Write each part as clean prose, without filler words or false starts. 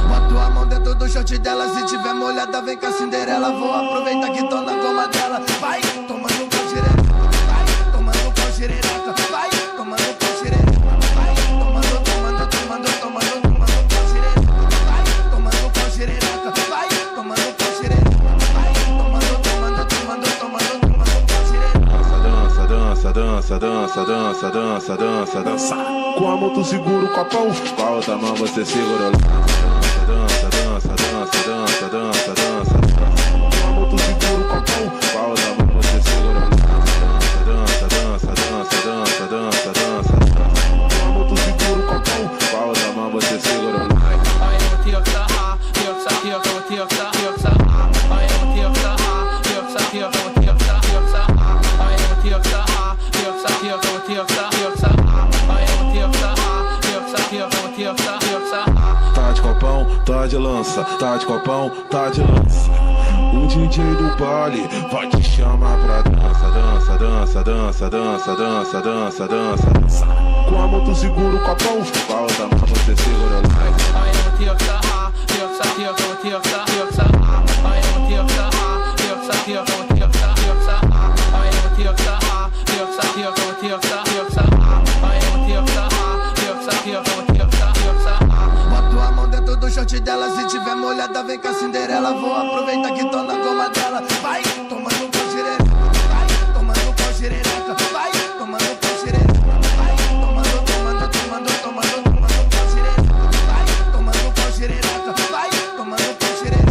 Boto a mão dentro do short dela, se tiver molhada vem com a Cinderela. Vou aproveitar que tô na goma dela. Vai, tomando com xereca. Vai, tomando com xereca. Vai, tomando com xereca. Vai, tomando com xereca. Vai, tomando com xereca. Vai, tomando com xereca. Vai, tomando com xereca. Dança. Com a mão tu segura o copão, com a outra mão você segura o dança. Com a mão tu segura o copão, com a outra mão você segura o dança. Com a mão tu segura o copão, com a outra mão você segura o dança. Tá de copão, tá de lança, tá de copão, tá de lança. O DJ do baile vai te chamar pra dança. Com a mão tu segura o copão, com a outra mão você segura o dança. Boto a mão dentro do short dela, se tiver molhada vem com a Cinderela. Vou aproveitar que tô na goma dela. Vai, tomando com xereca. Vai, tomando com xereca. Vai, tomando com xereca. Vai, tomando com xereca. Vai, tomando com xereca. Vai, tomando com xereca. Vai, tomando com xereca.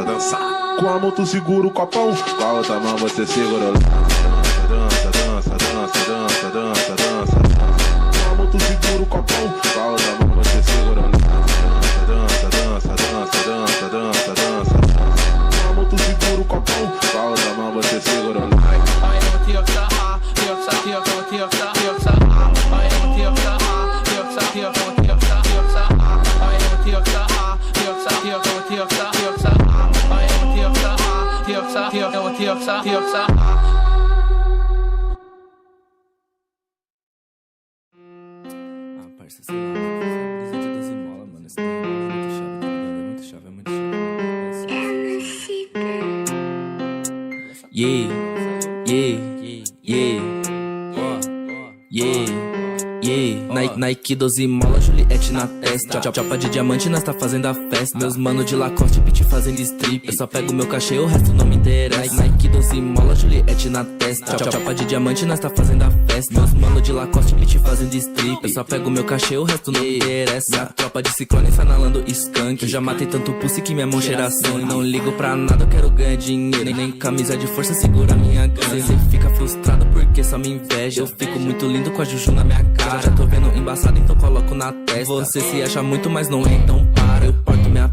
Dança. Com a mão tu segura o copão, com a outra mão você segura o dança. Com a mão tu segura o copão, com a outra mão você segura o dança. Com a mão tu segura o copão, com a outra mão você segura o dança. Parça, sei lá, brisa de 12 mola, mano. Esse tempo é muito chave, é muito chave. Yeah. Nike 12 mola, Juliette na testa. Chapa de diamante, nós tá fazendo a festa. Meus mano de Lacoste, beat fazendo strip. Eu só pego meu cachê, o resto não me interessa. Nike 12 mola, Juliette na testa. Chapa de diamante, nós tá fazendo a festa. Meus mano de Lacoste, beat fazendo strip. Eu só pego meu cachê, o resto não me interessa. Minha tropa de ciclone, sanalando skunk. Eu já matei tanto pussy que minha mão cheira sangue. Não ligo pra nada, eu quero ganhar dinheiro. Nem camisa de força segura minha grana. Cê fica frustrado porque só me inveja. Eu fico muito lindo com a juju na minha cara. Já tô vendo embaçado, então coloco na testa. Você se acha muito, mas não é, então para. Eu porto minha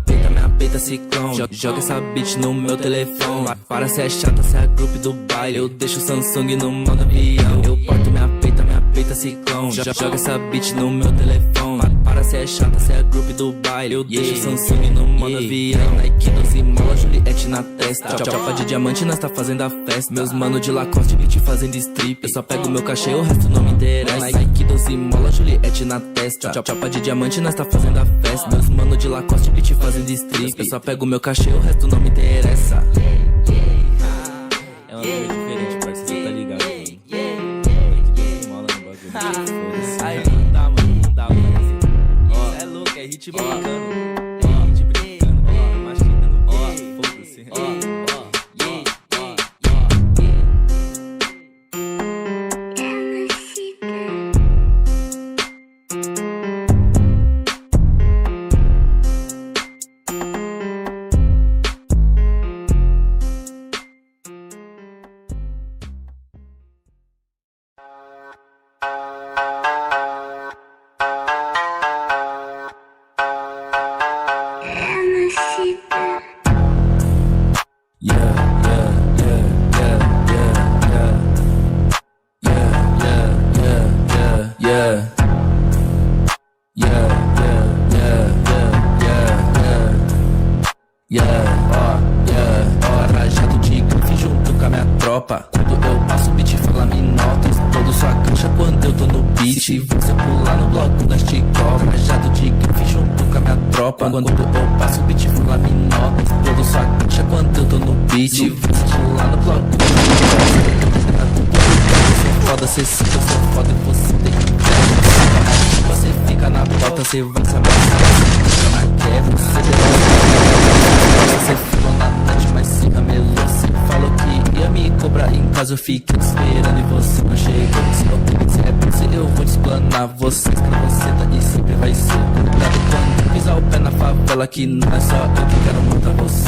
peita ciclone. Joga essa bitch no meu telefone. Para se é chata, se é grupo do baile. Eu deixo o Samsung no modo avião. Eu porto minha peita ciclone. Joga essa bitch no meu telefone. Para se é chata, se é grupo do baile. Eu deixo o Samsung no modo avião. Nike 12 mola, Juliette na testa. Chapa de diamante, nós tá fazendo a festa. Meus mano de Lacoste, beat fazendo strip. Eu só pego meu cachê, o resto não me interessa. Nike 12 mola, Juliette na testa. Chapa de diamante, nós tá fazendo a festa. Meus mano de Lacoste, beat fazendo strip. Eu só pego meu cachê, o resto não me interessa. É uma coisa diferente, parça, você tá ligado, mano. Nike 12 mola no bagulho. Foda-se. Aí, não dá, mano. Ó, é louco, é hit brincando. Machina no foda-se. Yeah, yeah, yeah, yeah, yeah, yeah. Yeah, yeah, yeah, yeah, yeah. Yeah, yeah, yeah, yeah, yeah, yeah. Ó, yeah, ó, rajado de grife junto com a minha tropa. Quando eu passo o beat fala me nota. Explodo sua cancha quando eu tô no beat. Você pular no bloco das ticol. Rajado de grife junto com a minha tropa. Quando eu passo o beat fala me nota. Explodo sua cancha quando eu tô no beat. Você pular no bloco das ticol. Foda, cê sinta, eu sou foda e você tem que você fica na bota, cê vai se abraçar, fica na quebra, você ficou na noite, mas se ramelou. Cê falou que ia me cobrar em casa, eu fiquei esperando e você não chegou. Se eu tenho se repente, eu vou te explanar você. Pra você tá e sempre vai ser. Cuidado quando pisar o pé na favela, que não é só eu que quero matar você.